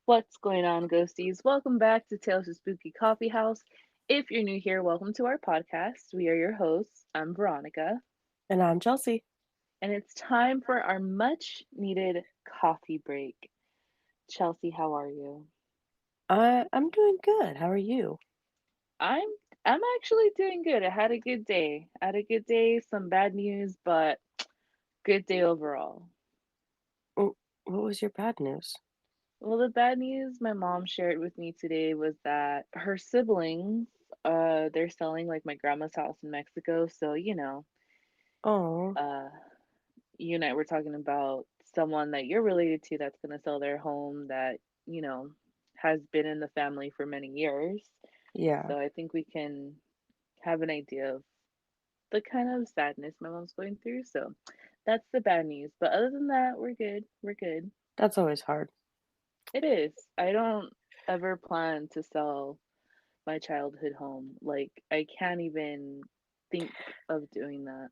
What's going on, ghosties? Welcome back to Tales of Spooky Coffee House. If you're new here, welcome to our podcast. We are your hosts. I'm Veronica, And I'm Chelsea. and it's time for our much needed coffee break. Chelsea, how are you? I'm doing good. How are you? I'm I'm actually doing good. I had a good day. I had a good day, some bad news, but good day overall. What was your bad news? Well, the bad news my mom shared with me today was that her siblings, they're selling like my grandma's house in Mexico, so Oh, uh you and I were talking about someone that you're related to that's going to sell their home that, you know, has been in the family for many years. yeah. So I think we can have an idea of the kind of sadness my mom's going through. So that's the bad news. But other than that, we're good. We're good. That's always hard. It is. I don't ever plan to sell my childhood home. Like, I can't even think of doing that.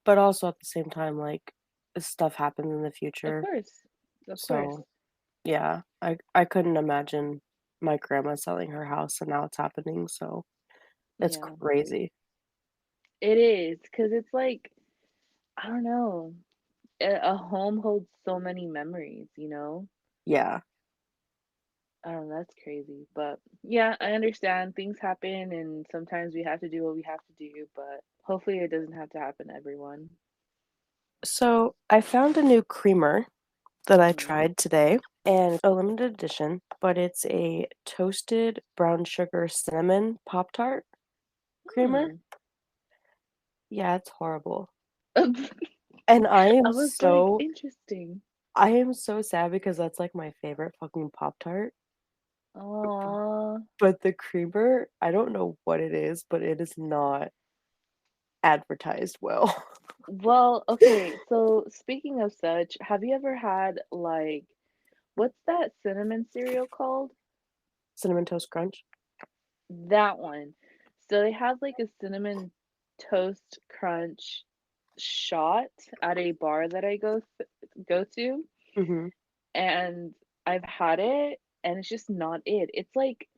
But also at the same time, like stuff happens in the Of future. course. Of course. So yeah, I couldn't imagine my grandma selling her house and now it's happening. So it's Yeah. crazy. It is. Because it's like, I don't know. A home holds so many memories, you know? Yeah. I don't know, that's crazy. But yeah, I understand things happen and sometimes we have to do what we have to do, but hopefully it doesn't have to happen to everyone. So I found a new creamer that I Mm-hmm. tried today, and it's a limited edition, but it's a toasted brown sugar cinnamon Pop Tart creamer. Hmm. Yeah, it's horrible. I And was like, interesting. I am so sad because that's like my favorite fucking Pop-Tart. Aww. But the creamer, I don't know what it is, but it is not advertised well. Well, okay, so speaking of such, have you ever had like, what's that cinnamon cereal called? Cinnamon Toast Crunch. That one. So they have like a cinnamon toast crunch shot at a bar that I go to, Mhm. and I've had it, and it's just not it. It's like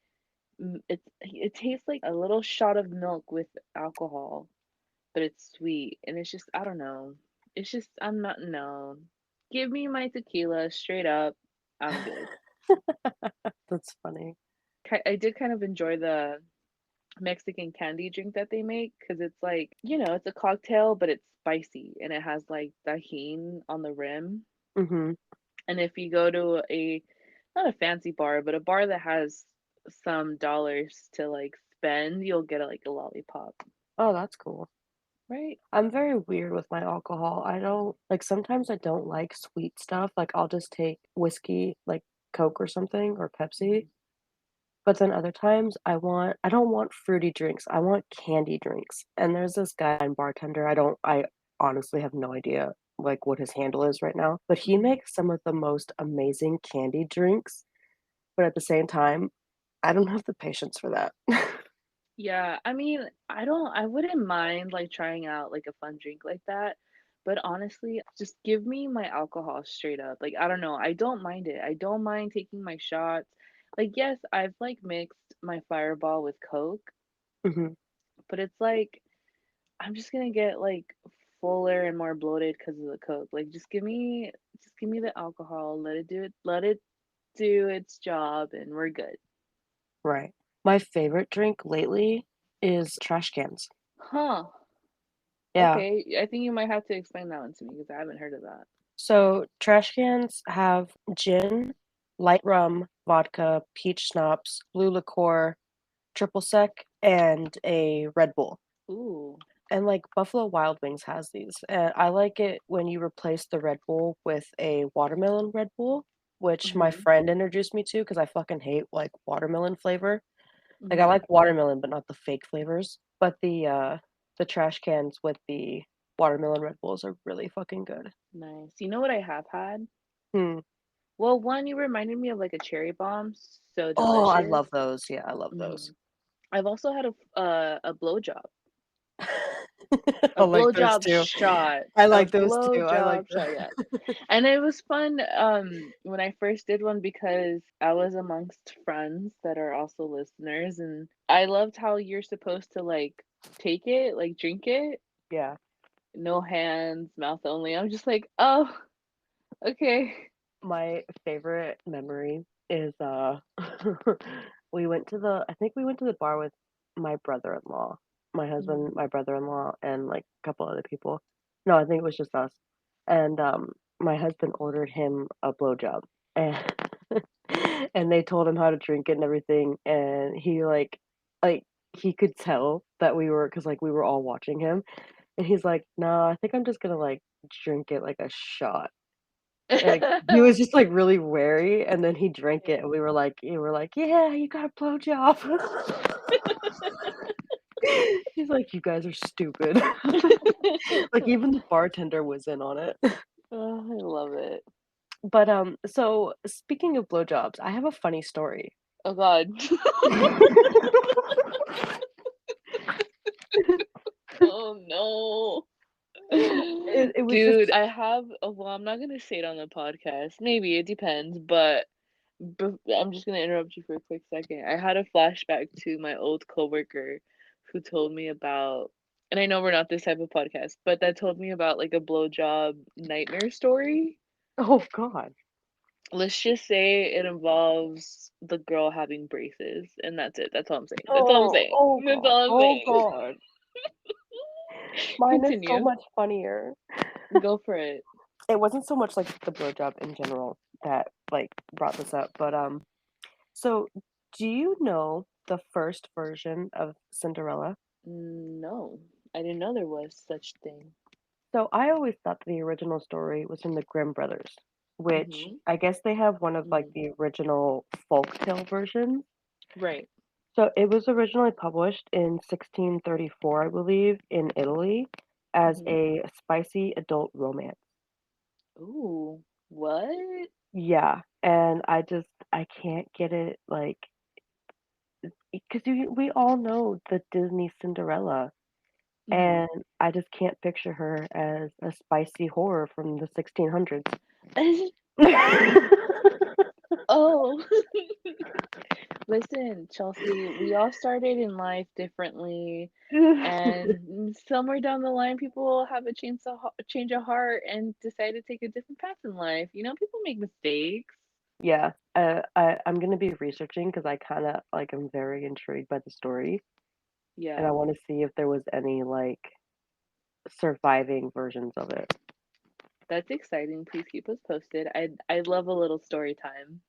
it tastes like a little shot of milk with alcohol, but it's sweet, and it's just I don't know. It's just I'm not no. Give me my tequila straight up. I'm good. That's funny. I did kind of enjoy the Mexican candy drink that they make because it's like, it's a cocktail, but it's spicy and it has like tahine on the rim. Mhm. And if you go to not a fancy bar, but a bar that has some dollars to like spend, you'll get like a lollipop, Oh, that's cool. right? I'm very weird with my alcohol. I don't like sometimes I don't like sweet stuff. Like I'll just take whiskey, like Coke or something or Pepsi. Mhm. But then other times I don't want fruity drinks. I want candy drinks. And there's this guy and bartender. I honestly have no idea like what his handle is right now, but he Mhm. makes some of the most amazing candy drinks, but at the same time, I don't have the patience for that. Yeah, I mean, I wouldn't mind like trying out like a fun drink like that, but honestly, just give me my alcohol straight up. Like, I don't know, I don't mind it. I don't mind taking my shots. Like, yes, I've like mixed my Fireball with Coke, Mhm. but it's like I'm just gonna get like fuller and more bloated because of the Coke. Like, just give me the alcohol. Let it do its job, and we're good. Right. My favorite drink lately is trash cans. Huh. Yeah. Okay, I think you might have to explain that one to me because I haven't heard of that. So trash cans have gin, light rum, vodka, peach schnapps, blue liqueur, triple sec, and a Red Bull. Ooh. And like Buffalo Wild Wings has these. And I like it when you replace the Red Bull with a watermelon Red Bull, which my Mhm. friend introduced me to because I fucking hate like watermelon flavor. Like I Mhm. like watermelon, but not the fake flavors. But the trash cans with the watermelon Red Bulls are really fucking good. Nice. You know what I have had? Hmm. Well, one you reminded me of like a cherry bomb, so Oh, I delicious. love those. Yeah, I love those. Mhm. I've also had a blowjob. A I like those blowjob too. shot. I A like those too. I like blowjob the shot, yeah. And it was fun when I first did one because I was amongst friends that are also listeners, and I loved how you're supposed to like take it, like drink it, yeah. no hands, mouth only. I'm just like, oh, okay. My favorite memory is we went to the I think we went to the bar with my brother-in-law, my husband, Mhm. my brother-in-law, and like a couple other people. No, I think it was just us. And my husband ordered him a blowjob and and they told him how to drink it and everything and he like he could tell that we were because like we were all watching him and he's like, "No, I think I'm just gonna like drink it like a shot." Like, he was just, like, really wary, and then he drank it, and we were like, "Yeah, you got a blowjob." He's like, "You guys are stupid." Like, even the bartender was in on it. Oh, I love it. But, so speaking of blowjobs, I have a funny story. Oh God. Oh no. It was just Dude, I have well, I'm not gonna say it on the podcast. Maybe it depends, but I'm just gonna interrupt you for a quick second. I had a flashback to my old coworker who told me about, and I know we're not this type of podcast, but that told me about like a blowjob nightmare story. oh god. Let's just say it involves the girl having braces, and that's it. That's all I'm saying. That's all I'm Oh, saying. oh That's god, all I'm oh saying. god. Mine is so Continue. much funnier. Go for it. It wasn't so much, like, the blowjob in general that, like, brought this up, but, so, do you know the first version of Cinderella? No, I didn't know there was such thing. So I always thought the original story was from the Grimm brothers, which Mhm. I guess they have one of like Mm. the original folktale versions. Right. So it was originally published in 1634, I believe, in Italy as Mhm. a spicy adult romance. Ooh, what? Yeah, and I can't get it like because we all know the Disney Cinderella. Mhm. And I just can't picture her as a spicy horror from the 1600s. Oh. Listen, Chelsea, we all started in life differently, and somewhere down the line, people will have a change of heart and decide to take a different path in life. You know, people make mistakes. Yeah, I'm gonna be researching because I kinda like, I'm very intrigued by the story, and I Yeah, wanna see if there was any, like, surviving versions of it. that's exciting. Please keep us posted. I love a little story time.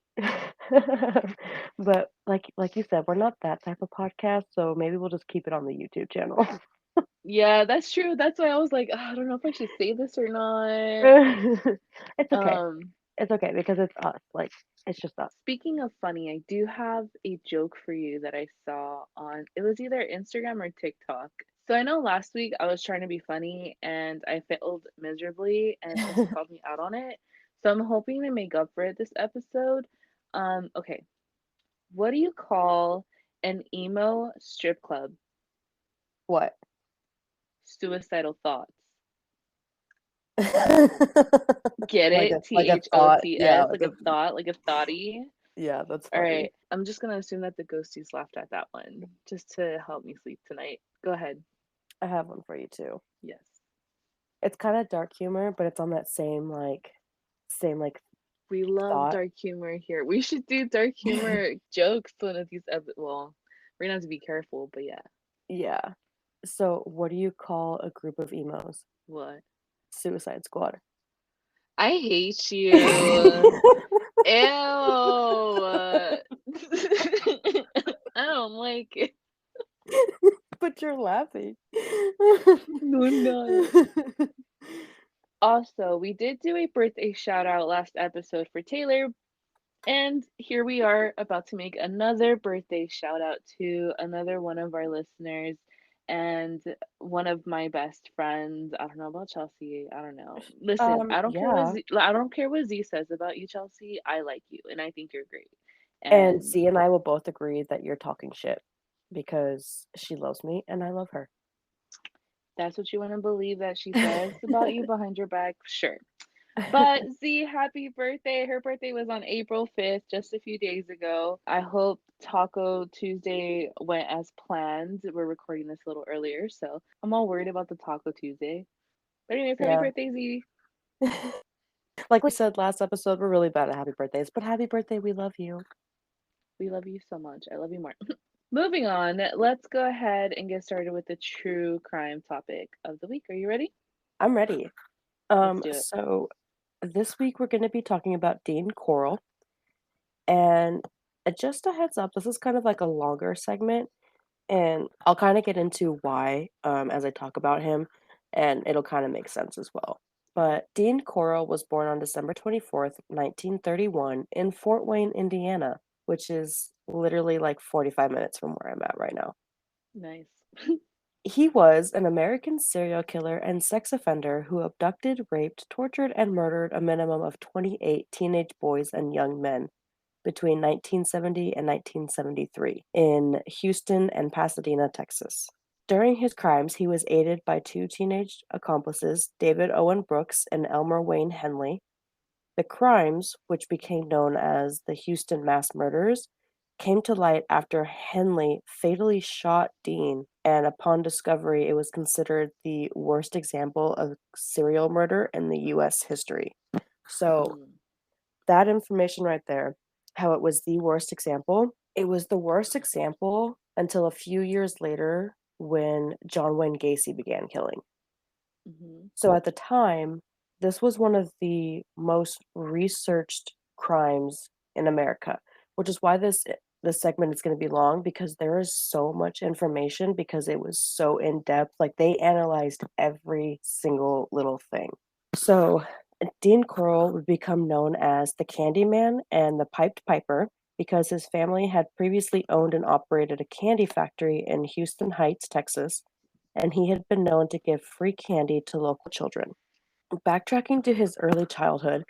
But like you said, we're not that type of podcast, so maybe we'll just keep it on the YouTube channel. Yeah, that's true. That's why I was like, "Ugh, I don't know if I should say this or not." It's okay. Um, It's okay because it's us, like, it's just us. Speaking of funny, I do have a joke for you that I saw on it was either Instagram or TikTok. So I know last week I was trying to be funny and I failed miserably and Chelsea called me out on it. So I'm hoping to make up for it this episode. Okay. What do you call an emo strip club? What? Suicidal thoughts. Get it? Like T a H O thought, T yeah, S, like a thought, like a thoughty. yeah, that's All funny. right. I'm just gonna assume that the ghosties laughed at that one, just to help me sleep tonight. Go ahead. I have one for you too. Yes. It's kinda dark humor, but it's on that same, like, We love thought. dark humor here. We should do dark humor jokes one of these well, we're gonna have to be careful, but yeah. Yeah. So, what do you call a group of emos? What? Suicide Squad. I hate you. Ew. I don't like it. But you're laughing. No, I'm not. Also, we did do a birthday shout out last episode for Taylor, and here we are about to make another birthday shout out to another one of our listeners and one of my best friends. I don't know about Chelsea. I don't know. Listen, Yeah. I don't care what Z says about you, Chelsea. I like you and I think you're great. And And Z and I will both agree that you're talking shit because she loves me and I love her. That's what you want to believe that she says about you behind your back? Sure. But Z, happy birthday. Her birthday was on April 5th, just a few days ago. I hope Taco Tuesday went as planned. We're recording this a little earlier, so I'm all worried about the Taco Tuesday. But anyways, happy Yeah. birthday, Z. Like we said last episode, we're really bad at happy birthdays, but happy birthday, we love you. We love you so much. I love you more. Moving on, let's go ahead and get started with the true crime topic of the week. Are you ready? I'm ready. Let's do it. So this week we're going to be talking about Dean Corll, and just a heads up, this is kind of like a longer segment, and I'll kind of get into why as I talk about him, and it'll kind of make sense as well. But Dean Corll was born on December 24th, 1931, in Fort Wayne, Indiana, which is literally like 45 minutes from where I'm at right now. Nice. He was an American serial killer and sex offender who abducted, raped, tortured, and murdered a minimum of 28 teenage boys and young men between 1970 and 1973 in Houston and Pasadena, Texas. During his crimes, he was aided by two teenage accomplices, David Owen Brooks and Elmer Wayne Henley. The crimes, which became known as the Houston mass murders, came to light after Henley fatally shot Dean, and upon discovery, it was considered the worst example of serial murder in the US history. So, Mm, that information right there, how it was the worst example, it was the worst example until a few years later when John Wayne Gacy began killing. hmm So at the time, this was one of the most researched crimes in America, which is why this segment is going to be long because there is so much information because it was so in depth. Like they analyzed every single little thing. So Dean Corll would become known as the Candyman and the Piped Piper because his family had previously owned and operated a candy factory in Houston Heights, Texas, and he had been known to give free candy to local children. Backtracking to his early childhood,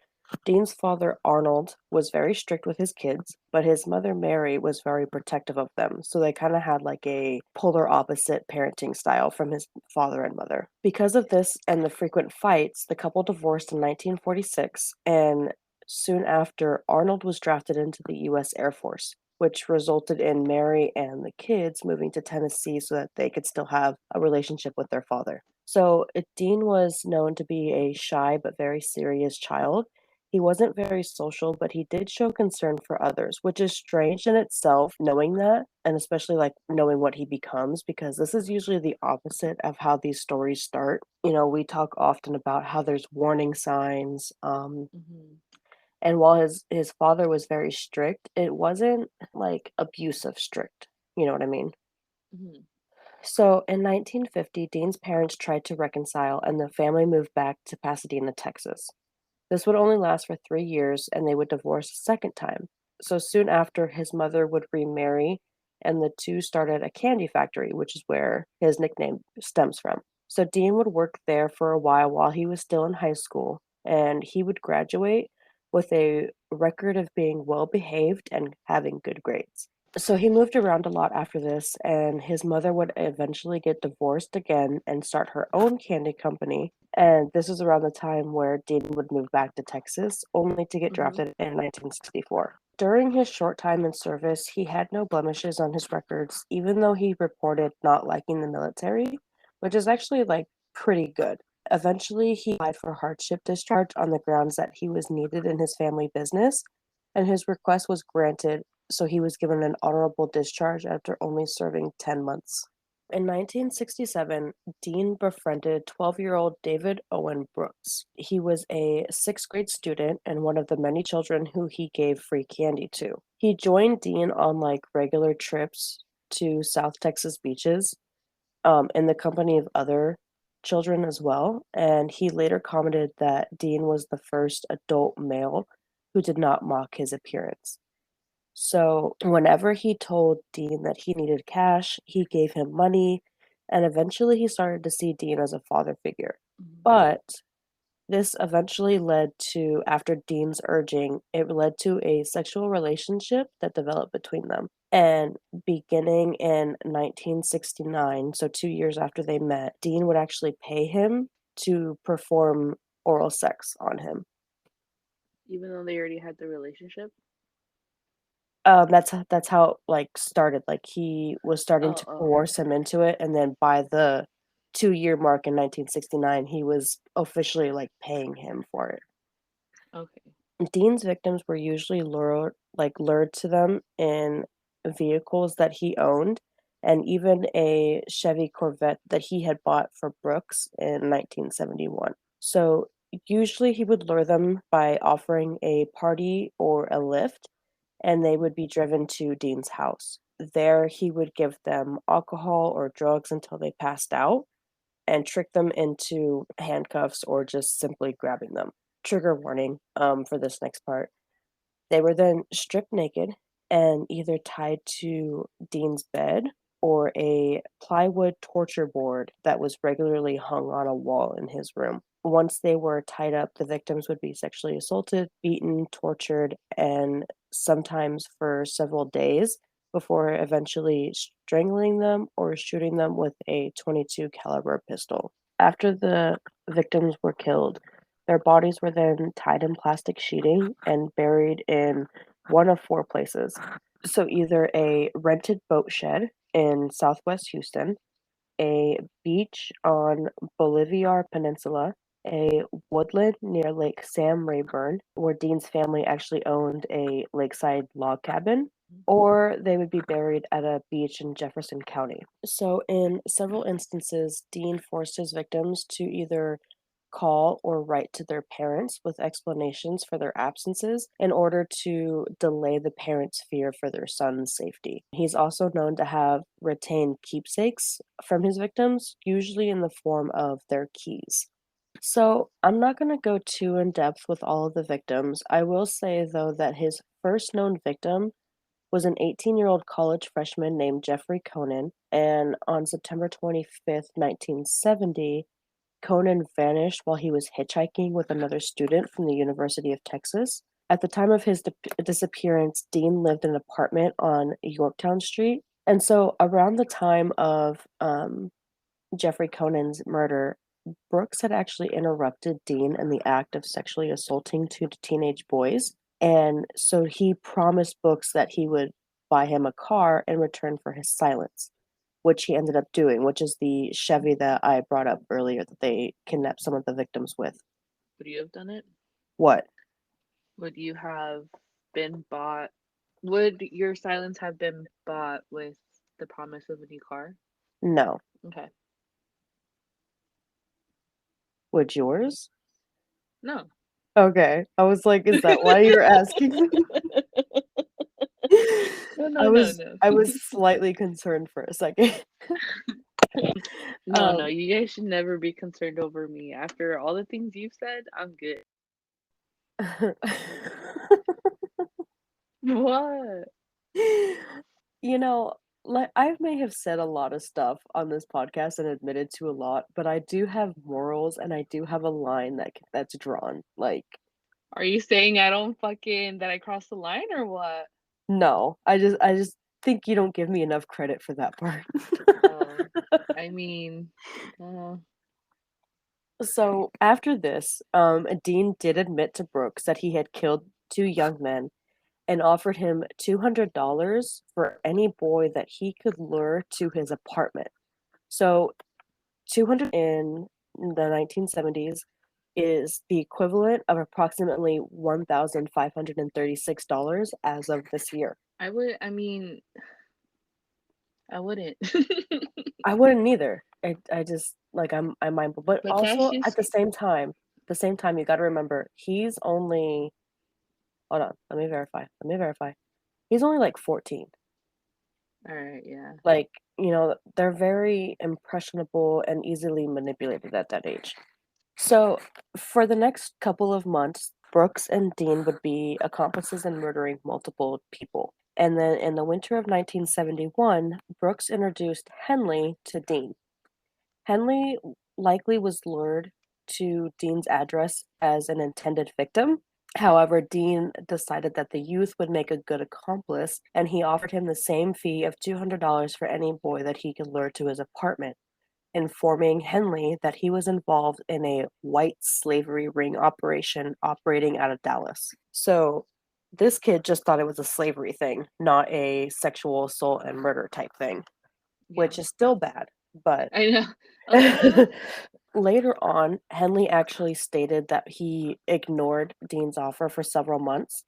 Dean's father, Arnold, was very strict with his kids, but his mother, Mary, was very protective of them. So they kind of had like a polar opposite parenting style from his father and mother. Because of this and the frequent fights, the couple divorced in 1946, and soon after, Arnold was drafted into the U.S. Air Force, which resulted in Mary and the kids moving to Tennessee so that they could still have a relationship with their father. So Dean was known to be a shy but very serious child. He wasn't very social, but he did show concern for others, which is strange in itself, knowing that, and especially like knowing what he becomes, because this is usually the opposite of how these stories start. You know, we talk often about how there's warning signs, hmm and while his father was very strict, it wasn't like abusive strict. You know what I mean? hmm So in 1950, Dean's parents tried to reconcile and the family moved back to Pasadena, Texas. This would only last for 3 years and they would divorce a second time. So soon after, his mother would remarry and the two started a candy factory, which is where his nickname stems from. So Dean would work there for a while he was still in high school and he would graduate with a record of being well behaved and having good grades. So he moved around a lot after this, and his mother would eventually get divorced again and start her own candy company. And this is around the time where Dean would move back to Texas, only to get hmm drafted in 1964. During his short time in service, he had no blemishes on his records, even though he reported not liking the military, which is actually like pretty good. Eventually, he applied for hardship discharge on the grounds that he was needed in his family business, and his request was granted, so he was given an honorable discharge after only serving 10 months. In 1967, Dean befriended 12-year-old David Owen Brooks. He was a sixth grade student and one of the many children who he gave free candy to. He joined Dean on like regular trips to South Texas beaches in the company of other children as well. And he later commented that Dean was the first adult male who did not mock his appearance. So, whenever he told Dean that he needed cash, he gave him money, and eventually he started to see Dean as a father figure. hmm But This eventually led to, after Dean's urging, it led to a sexual relationship that developed between them. And beginning in 1969, so 2 years after they met, Dean would actually pay him to perform oral sex on him. Even though they already had the relationship? That's how it, like, started, like, he was starting Oh, to oh, coerce him into it, and then by the 2-year mark in 1969, he was officially, like, paying him for it. okay. Dean's victims were usually lured to them in vehicles that he owned, and even a Chevy Corvette that he had bought for Brooks in 1971. So, usually he would lure them by offering a party or a lift, and they would be driven to Dean's house. There, he would give them alcohol or drugs until they passed out and trick them into handcuffs or just simply grabbing them. Trigger warning for this next part. They were then stripped naked and either tied to Dean's bed or a plywood torture board that was regularly hung on a wall in his room. Once they were tied up, the victims would be sexually assaulted, beaten, tortured, and sometimes for several days before eventually strangling them or shooting them with a 22 caliber pistol. After the victims were killed, their bodies were then tied in plastic sheeting and buried in one of four places. So either a rented boat shed in southwest Houston, a beach on Bolivar Peninsula, a woodland near Lake Sam Rayburn, where Dean's family actually owned a lakeside log cabin, or they would be buried at a beach in Jefferson County. So, in several instances, Dean forced his victims to either call or write to their parents with explanations for their absences in order to delay the parents' fear for their son's safety. He's also known to have retained keepsakes from his victims, usually in the form of their keys. So, I'm not going to go too in depth with all of the victims. I will say, though, that his first known victim was an 18-year-old college freshman named Jeffrey Conan, and on September 25th, 1970, Conan vanished while he was hitchhiking with another student from the University of Texas. At the time of his disappearance, Dean lived in an apartment on Yorktown Street. And so, around the time of Jeffrey Conan's murder, Brooks had actually interrupted Dean in the act of sexually assaulting two teenage boys. And so, he promised Brooks that he would buy him a car in return for his silence, which he ended up doing, which is the Chevy that I brought up earlier that they kidnapped some of the victims with. Would you have done it? What? Would you have been bought? Would your silence have been bought with the promise of a new car? No. Okay. Would yours? No. Okay. I was like, is that why you're asking? No, no, I no, was no. I was slightly concerned for a second. No, no, um you guys should never be concerned over me. After all the things you've said, I'm good. What? you know, like I may have said a lot of stuff on this podcast and admitted to a lot, but I do have morals and I do have a line that's drawn. Like, Are you saying I don't fucking that I crossed the line or what? no, I just think you don't give me enough credit for that part. Oh, I mean, uh, So after this, Dean did admit to Brooks that he had killed two young men and offered him $200 for any boy that he could lure to his apartment. So 200 in the 1970s is the equivalent of approximately $1,536 as of this year. I would. I mean, I wouldn't. I wouldn't either. I just like I'm mindful, but But that's also at just the same time, you got to remember he's only. Hold on, let me verify. Let me verify. He's only like 14. all right. Yeah. Like, they're very impressionable and easily manipulated at that age. So, for the next couple of months, Brooks and Dean would be accomplices in murdering multiple people. And then in the winter of 1971, Brooks introduced Henley to Dean. Henley likely was lured. to Dean's address as an intended victim. However, Dean decided that the youth would make a good accomplice, and he offered him the same fee of $200 for any boy that he could lure to his apartment, informing Henley that he was involved in a white slavery ring operation operating out of Dallas. So this kid just thought it was a slavery thing, not a sexual assault and murder type thing, Yeah. which is still bad. But I know. Uh-huh. later on, Henley actually stated that he ignored Dean's offer for several months,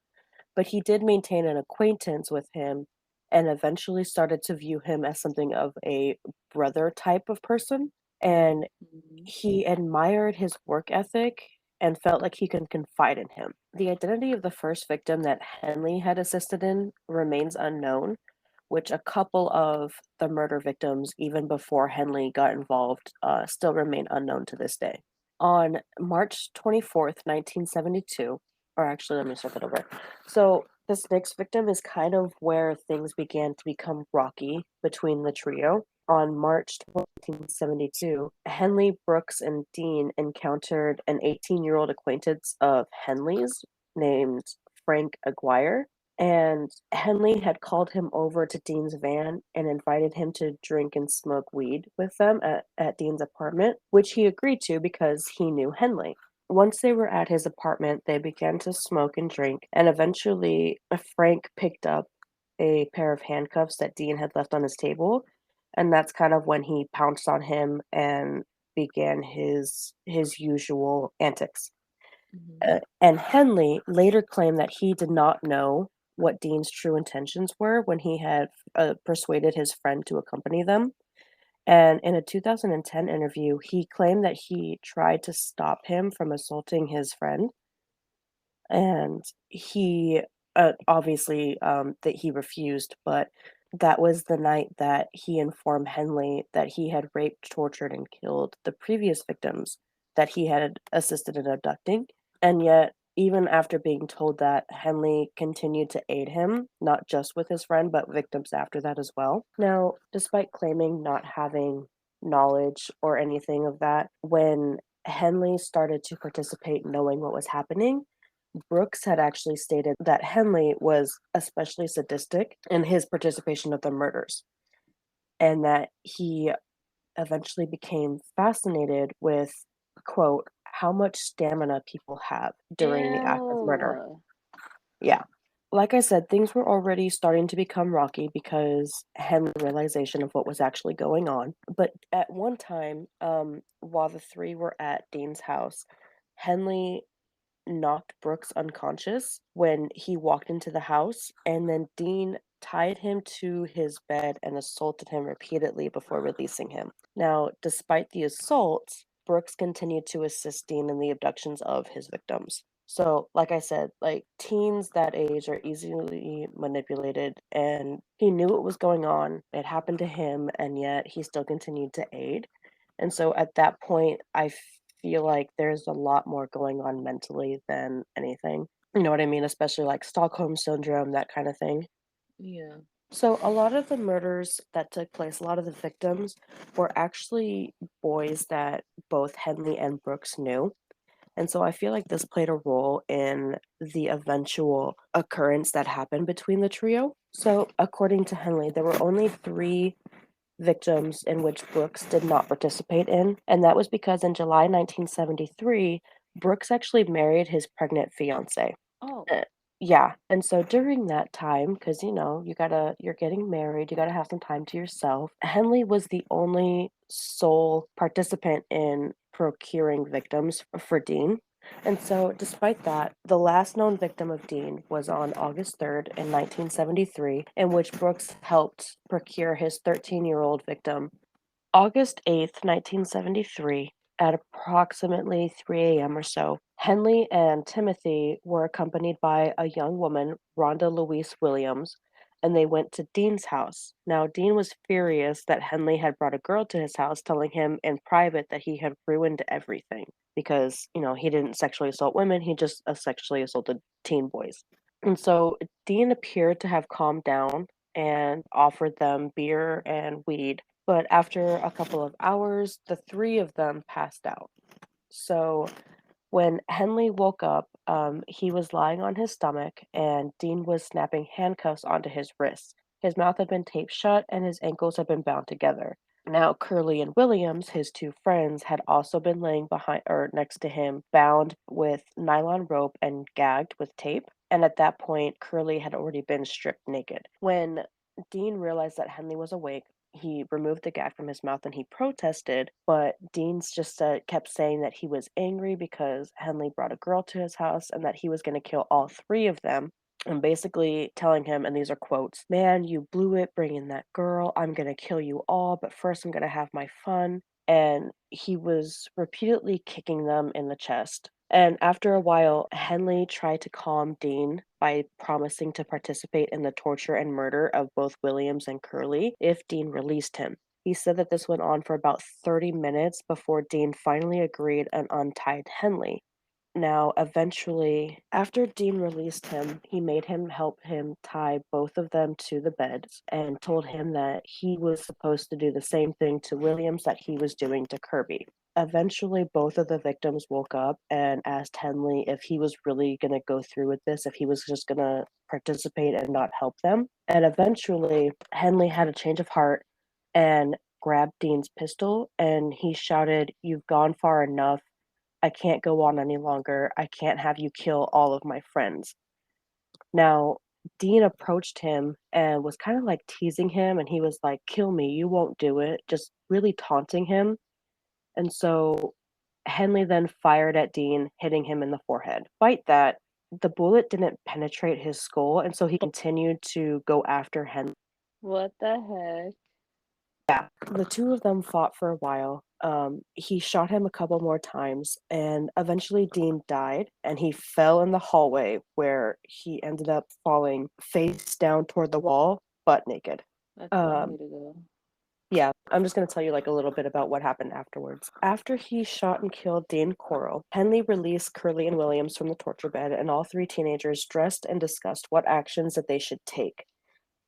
but he did maintain an acquaintance with him and eventually started to view him as something of a brother type of person. And Mhm. he admired his work ethic and felt like he could confide in him. The identity of the first victim that Henley had assisted in remains unknown, which a couple of the murder victims, even before Henley got involved, still remain unknown to this day. On March 24th, 1972, or actually, let me start that over. So, this next victim is kind of where things began to become rocky between the trio. On March 1972, Henley, Brooks, and Dean encountered an 18-year-old acquaintance of Henley's named Frank Aguirre, and Henley had called him over to Dean's van and invited him to drink and smoke weed with them at Dean's apartment, which he agreed to because he knew Henley. Once they were at his apartment, they began to smoke and drink, and eventually Frank picked up a pair of handcuffs that Dean had left on his table, and that's kind of when he pounced on him and began his usual antics. Mhm. And Henley later claimed that he did not know what Dean's true intentions were when he had persuaded his friend to accompany them. And in a 2010 interview, he claimed that he tried to stop him from assaulting his friend, and he obviously that he refused, but that was the night that he informed Henley that he had raped, tortured, and killed the previous victims that he had assisted in abducting. And yet, even after being told that, Henley continued to aid him, not just with his friend, but victims after that as well. Now, despite claiming not having knowledge or anything of that, when Henley started to participate knowing what was happening, Brooks had actually stated that Henley was especially sadistic in his participation of the murders, and that he eventually became fascinated with, quote, how much stamina people have during the act of murder. Ew. Yeah. Like I said, things were already starting to become rocky because Henley's realization of what was actually going on. But at one time, while the three were at Dean's house, Henley knocked Brooks unconscious when he walked into the house, and then Dean tied him to his bed and assaulted him repeatedly before releasing him. Now, despite the assaults, Brooks continued to assist Dean in the abductions of his victims. So, like I said, like teens that age are easily manipulated, and he knew what was going on. It happened to him, and yet he still continued to aid. And so at that point, I feel like there's a lot more going on mentally than anything. You know what I mean? Especially like Stockholm syndrome, that kind of thing. Yeah. So a lot of the murders that took place, a lot of the victims were actually boys that both Henley and Brooks knew. And so I feel like this played a role in the eventual occurrence that happened between the trio. So according to Henley, there were only three victims in which Brooks did not participate in, and that was because in July 1973, Brooks actually married his pregnant fiance. Oh. Uh, yeah, and so during that time, because you're getting married, you gotta have some time to yourself. Henley was the only sole participant in procuring victims for Dean. And so, despite that, the last known victim of Dean was on August 3rd in 1973, in which Brooks helped procure his 13-year-old victim. August 8th, 1973, at approximately 3 a.m. or so, Henley and Timothy were accompanied by a young woman, Rhonda Louise Williams, and they went to Dean's house. Now, Dean was furious that Henley had brought a girl to his house, telling him in private that he had ruined everything because, he didn't sexually assault women, he just sexually assaulted teen boys. And so Dean appeared to have calmed down and offered them beer and weed, but after a couple of hours, the three of them passed out. So when Henley woke up, he was lying on his stomach, and Dean was snapping handcuffs onto his wrists. His mouth had been taped shut, and his ankles had been bound together. Now, Curly and Williams, his two friends, had also been laying behind or next to him, bound with nylon rope and gagged with tape. And at that point, Curly had already been stripped naked. When Dean realized that Henley was awake, he removed the gag from his mouth and he protested, but Dean's just kept saying that he was angry because Henley brought a girl to his house and that he was going to kill all three of them. And basically telling him, and these are quotes, "Man, you blew it bringing that girl. I'm going to kill you all, but first I'm going to have my fun." And he was repeatedly kicking them in the chest. And after a while, Henley tried to calm Dean by promising to participate in the torture and murder of both Williams and Curly if Dean released him. He said that this went on for about 30 minutes before Dean finally agreed and untied Henley. Now, eventually, after Dean released him, he made him help him tie both of them to the beds and told him that he was supposed to do the same thing to Williams that he was doing to Kirby. Eventually, both of the victims woke up and asked Henley if he was really going to go through with this, if he was just going to participate and not help them. And eventually, Henley had a change of heart and grabbed Dean's pistol and he shouted, "You've gone far enough. I can't go on any longer. I can't have you kill all of my friends." Now, Dean approached him and was kind of like teasing him, and he was like, "Kill me, you won't do it," just really taunting him. And so Henley then fired at Dean, hitting him in the forehead. Despite that, the bullet didn't penetrate his skull, and so he continued to go after Henley. What the heck? Yeah, the two of them fought for a while. He shot him a couple more times, and eventually Dean died, and he fell in the hallway where he ended up falling face down toward the wall, butt naked. That's one Um, way to go. yeah, I'm just gonna tell you like a little bit about what happened afterwards. After he shot and killed Dean Corll, Henley released Curly and Williams from the torture bed, and all three teenagers dressed and discussed what actions that they should take.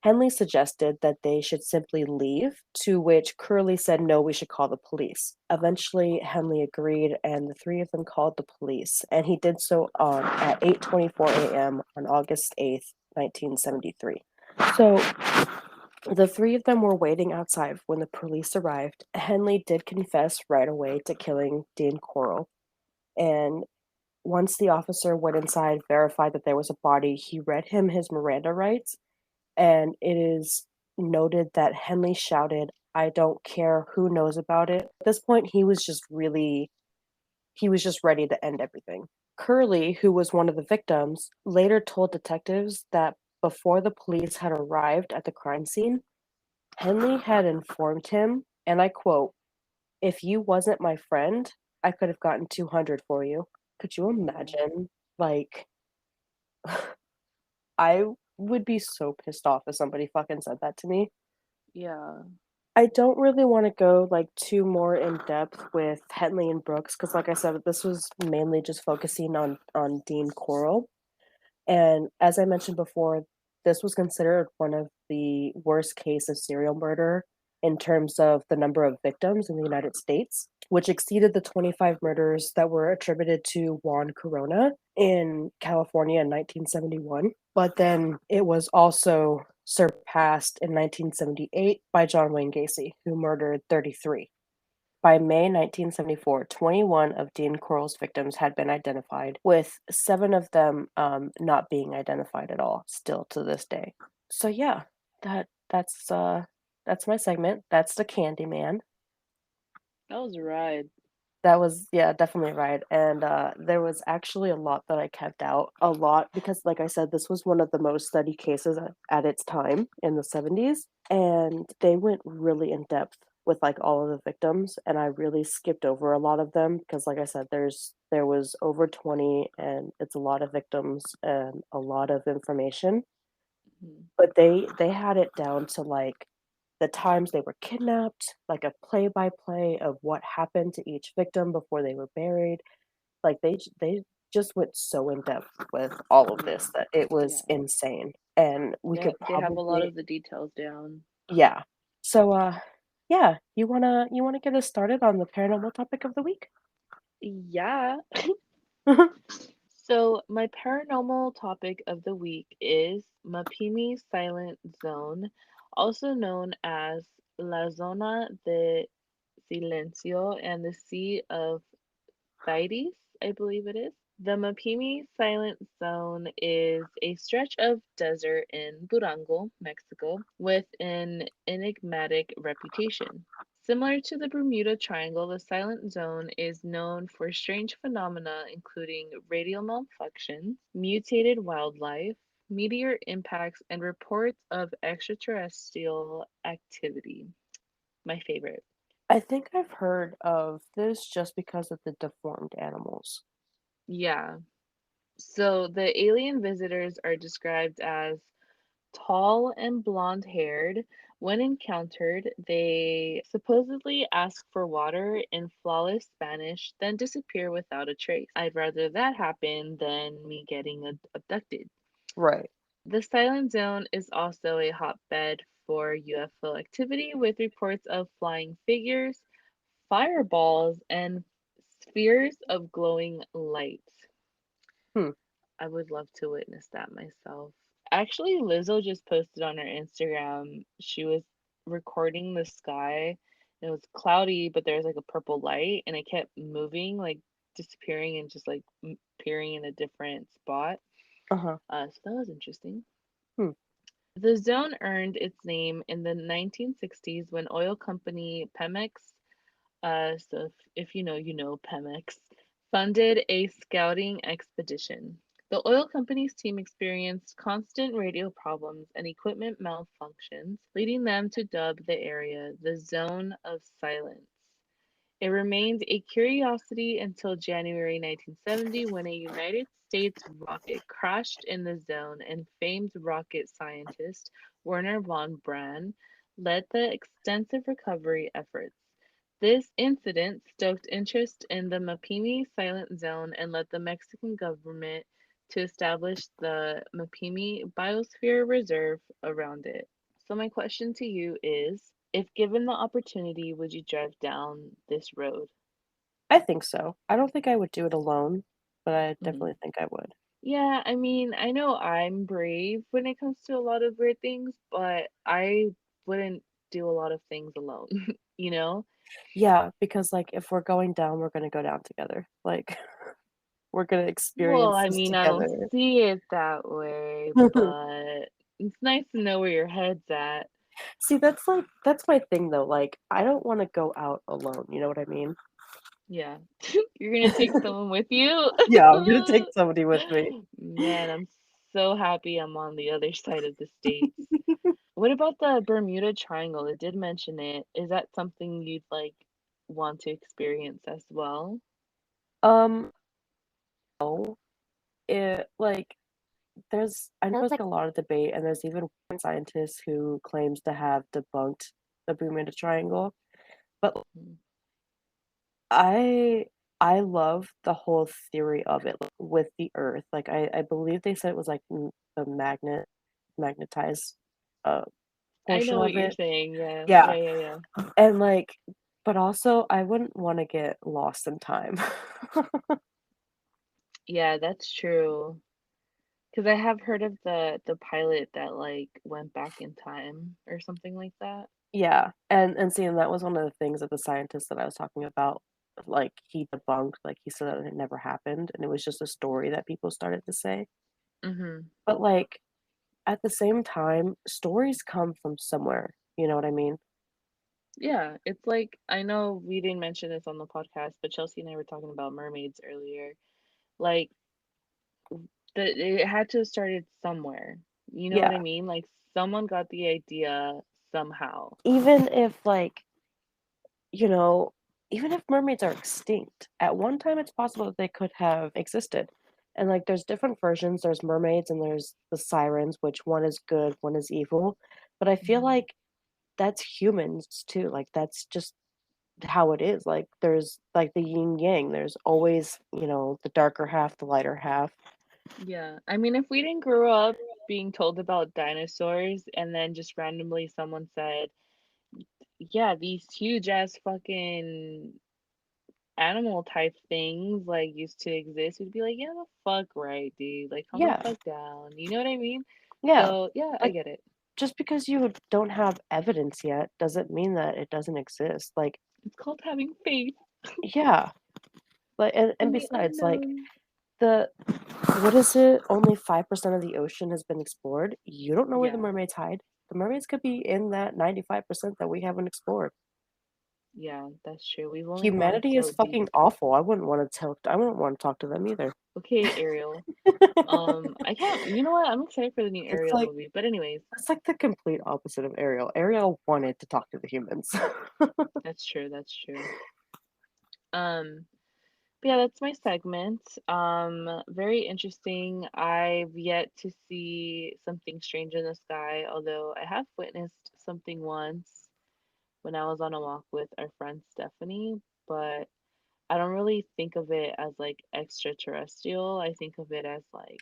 Henley suggested that they should simply leave, to which Curly said, "No, we should call the police." Eventually, Henley agreed, and the three of them called the police, and he did so on at 8:24 a.m. on August 8th, 1973. So the three of them were waiting outside when the police arrived. Henley did confess right away to killing Dean Corll, and once the officer went inside, verified that there was a body, he read him his Miranda rights, and it is noted that Henley shouted, "I don't care who knows about it." At this point, he was just ready to end everything. Curly, who was one of the victims, later told detectives that before the police had arrived at the crime scene, Henley had informed him, and I quote, "If you wasn't my friend, I could have gotten 200 for you." Could you Oh, imagine? Like, I would be so pissed off if somebody fucking said that to me. yeah. I don't really wanna go, like, too more in depth with Henley and Brooks because, like I said, this was mainly just focusing on Dean Corll, and as I mentioned before, this was considered one of the worst case of serial murder in terms of the number of victims in the United States, which exceeded the 25 murders that were attributed to Juan Corona in California in 1971. But then it was also surpassed in 1978 by John Wayne Gacy, who murdered 33. By May 1974, 21 of Dean Corll's victims had been identified, with 7 of them not being identified at all, still to this day. So yeah, that's my segment. That's the Candyman. That was a ride. That was yeah, definitely right, and, there was actually a lot that I kept out, a lot because, like I said, this was one of the most studied cases at its time in the '70s, and they went really in depth with, like, all of the victims, and I really skipped over a lot of them because, like I said, there was over 20, and it's a lot of victims and a lot of information, Mhm. but they had it down to, like, the times they were kidnapped, like a play-by-play of what happened to each victim before they were buried. Like, they just went so in depth with all of this that it was Yeah. insane, and we could They have a lot probably of the details down. yeah. So, yeah, you wanna get us started on the paranormal topic of the week? Yeah. So, my paranormal topic of the week is Mapimi Silent Zone, also known as La Zona de Silencio and the Sea of Thaides, I believe it is. The Mapimi Silent Zone is a stretch of desert in Durango, Mexico, with an enigmatic reputation. Similar to the Bermuda Triangle, the Silent Zone is known for strange phenomena including radial malfunctions, mutated wildlife, meteor impacts, and reports of extraterrestrial activity. My favorite. I think I've heard of this just because of the deformed animals. Yeah. So the alien visitors are described as tall and blonde haired. When encountered, they supposedly ask for water in flawless Spanish, then disappear without a trace. I'd rather that happen than me getting abducted. Right. The Silent Zone is also a hotbed for UFO activity with reports of flying figures, fireballs, and spheres of glowing light. Hmm. I would love to witness that myself. Actually, Lizzo just posted on her Instagram. She was recording the sky. It was cloudy, but there was like a purple light, and it kept moving, like disappearing and just like appearing in a different spot. Uh-huh. So that was interesting. Hmm. The zone earned its name in the 1960s when oil company Pemex, so if you know, you know Pemex, funded a scouting expedition. The oil company's team experienced constant radio problems and equipment malfunctions, leading them to dub the area the Zone of Silence. It remained a curiosity until January 1970 when a United States rocket crashed in the zone and famed rocket scientist Werner von Braun led the extensive recovery efforts. This incident stoked interest in the Mapimi Silent Zone and led the Mexican government to establish the Mapimi Biosphere Reserve around it. So, my question to you is if given the opportunity, would you drive down this road? I think so. I don't think I would do it alone, but I Mhm. definitely think I would. Yeah, I mean, I know I'm brave when it comes to a lot of weird things, but I wouldn't do a lot of things alone, you know? Yeah, because, like, if we're going down, we're gonna go down together. Like, we're gonna Well, experience I this mean, I don't together. see it that way, but it's nice to know where your head's at. See, that's my thing though, like, I don't wanna go out alone, you know what I mean? Yeah. You're gonna take someone with you? Yeah, I'm gonna take somebody with me. Man, I'm so happy I'm on the other side of the states. What about the Bermuda Triangle? It did mention it. Is that something you'd like want to experience as well? Um, no, like, I know there's, like, a lot of debate, and there's even one scientist who claims to have debunked the Bermuda Triangle, but Mm. I I love the whole theory of it, like, with the Earth, like, I believe they said it was, like, the magnetized, uh, I portion know what of you're it. saying. Yeah, Yeah, yeah, yeah, yeah. and, like but also, I wouldn't wanna get lost in time. Yeah, that's true. Because I have heard of the pilot that like went back in time or something like that. Yeah, and seeing that was one of the things that the scientist that I was talking about, like, he debunked, like, he said that it never happened, and it was just a story that people started to say. Hmm. But, like, at the same time, stories come from somewhere, you know what I mean? Yeah, it's like I know we didn't mention this on the podcast, but Chelsea and I were talking about mermaids earlier. Like it had to have started somewhere. You know what I Yeah, mean? Like someone got the idea somehow. even if, like, you know, even if mermaids are extinct, at one time it's possible that they could have existed. And, like, there's different versions, there's mermaids and there's the sirens, which one is good, one is evil, but I feel Hmm. like that's humans too, like, that's just how it is, like, there's, like, the yin yang, there's always, the darker half, the lighter half. Yeah. I mean, if we didn't grow up being told about dinosaurs and then just randomly someone said, yeah, these huge ass fucking animal type things like used to exist, we'd be like, yeah, the fuck right, dude. Like, calm the Yeah, fuck down. You know what I mean? yeah. So yeah, I Like, get it. just because you don't have evidence yet doesn't mean that it doesn't exist. Like, It's called having faith yeah. Like, and in the besides, like, unknown. the what is it? Only 5% of the ocean has been explored. You don't know where the Yeah, mermaids hide. The mermaids could be in that 95% that we haven't explored. yeah, that's true. We've only gone Humanity is so deep. fucking awful. I wouldn't want to talk to them either. Okay, Ariel. I can't. You know what? I'm excited for the new It's Ariel like movie. But anyways, it's like the complete opposite of Ariel. Ariel wanted to talk to the humans. that's true. That's true. Um, but yeah, that's my segment. Very interesting. I've yet to see something strange in the sky, although I have witnessed something once when I was on a walk with our friend Stephanie, but I don't really think of it as like extraterrestrial. I think of it as like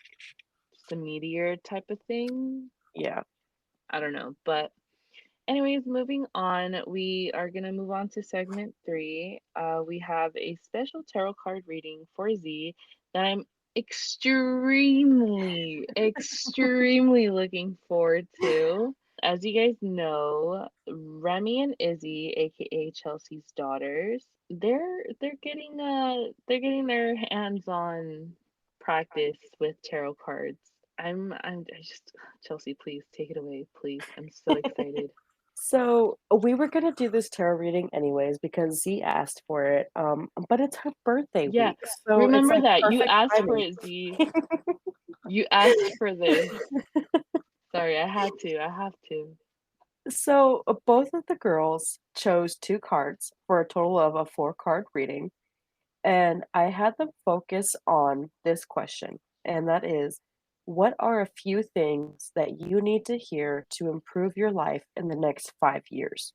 just a meteor type of thing. Yeah. I don't know, but anyways, moving on, we are going to move on to segment three. We have a special tarot card reading for Z that I'm extremely looking forward to. As you guys know, Remy and Izzy, aka Chelsea's daughters, they're getting their hands on practice with tarot cards. I just Chelsea, please take it away, please. I'm so excited. So we were gonna do this tarot reading anyways because Z asked for it. But it's her birthday Yeah, week, so it's remember like that. You perfect asked for timing. it, Z. You asked for this. Sorry, I had to. I have to. So both of the girls chose two cards for a total of a four-card reading, and I had them focus on this question, and that is, what are a few things that you need to hear to improve your life in the next 5 years?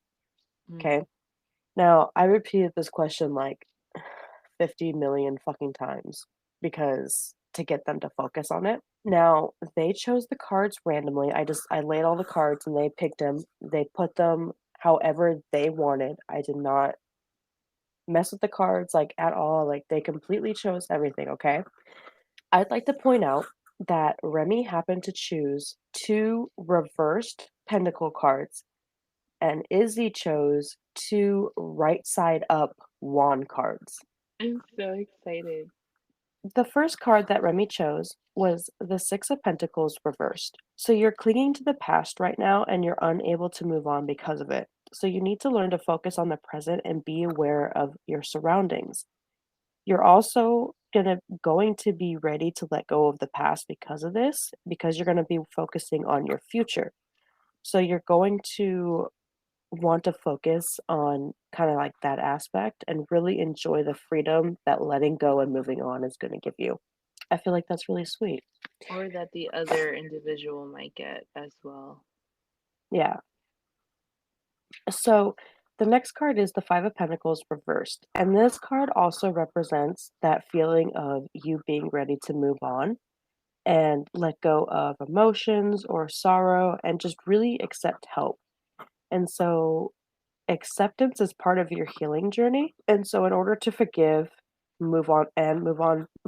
Mm. Okay. Now, I repeated this question like 50 million fucking times because to get them to focus on it. Now, they chose the cards randomly. I laid all the cards and they picked them. They put them however they wanted. I did not mess with the cards like at all. Like they completely chose everything, okay? I'd like to point out that Remy happened to choose two reversed pentacle cards and Izzy chose two right side up wand cards. I'm so excited. The first card that Remy chose was the Six of Pentacles reversed. So you're clinging to the past right now and you're unable to move on because of it. So you need to learn to focus on the present and be aware of your surroundings. You're also going to be ready to let go of the past because of this, because you're going to be focusing on your future. So you're going to want to focus on kind of like that aspect and really enjoy the freedom that letting go and moving on is going to give you. I feel like that's really sweet. Or that the other individual might get as well. Yeah. So the next card is the Five of Pentacles reversed. And this card also represents that feeling of you being ready to move on and let go of emotions or sorrow and just really accept help. And so acceptance is part of your healing journey. And so in order to forgive, move on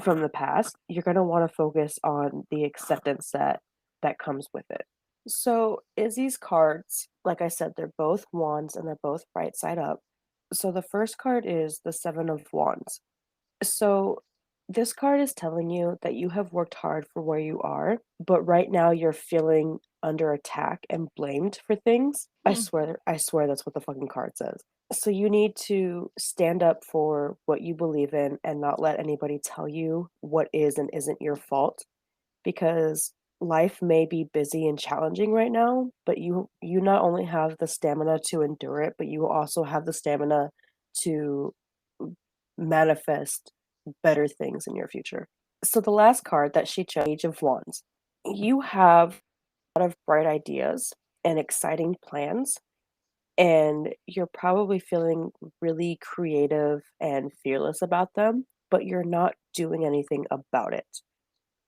from the past, you're going to want to focus on the acceptance that comes with it. So Izzy's cards, like I said, they're both wands and they're both right side up. So the first card is the 7 of wands. So this card is telling you that you have worked hard for where you are, but right now you're feeling under attack and blamed for things. Hmm. I swear that's what the fucking card says. So you need to stand up for what you believe in and not let anybody tell you what is and isn't your fault because life may be busy and challenging right now, but you not only have the stamina to endure it, but you also have the stamina to manifest better things in your future. So the last card that she chose, Age of Wands. You have a lot of bright ideas and exciting plans, and you're probably feeling really creative and fearless about them, but you're not doing anything about it.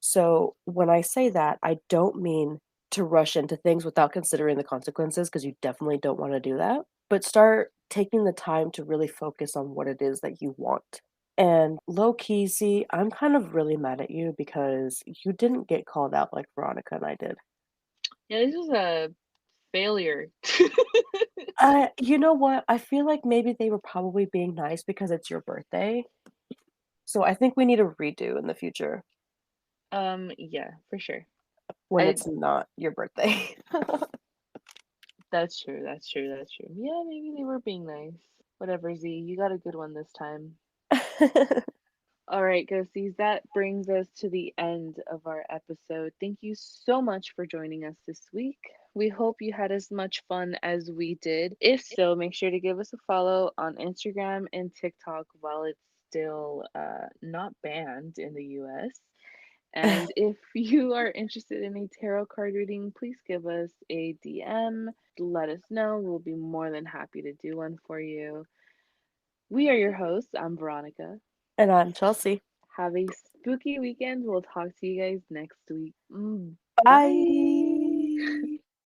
So when I say that, I don't mean to rush into things without considering the consequences because you definitely don't want to do that, but start taking the time to really focus on what it is that you want. And low key, see, I'm kind of really mad at you because you didn't get called out like Veronica and I did. Yeah, this was a failure. You know what? I feel like maybe they were probably being nice because it's your birthday. So I think we need a redo in the future Yeah, for sure. when I it's not your birthday. That's true, that's true, that's true. Yeah, maybe they were being nice. Whatever, Z, you got a good one this time. All right, ghosties, that brings us to the end of our episode. Thank you so much for joining us this week. We hope you had as much fun as we did. If so, make sure to give us a follow on Instagram and TikTok while it's still not banned in the US. And if you are interested in a tarot card reading, please give us a DM. Let us know. We'll be more than happy to do one for you. We are your hosts. I'm Veronica. And I'm Chelsea. Have a spooky weekend. We'll talk to you guys next week. Bye. Bye.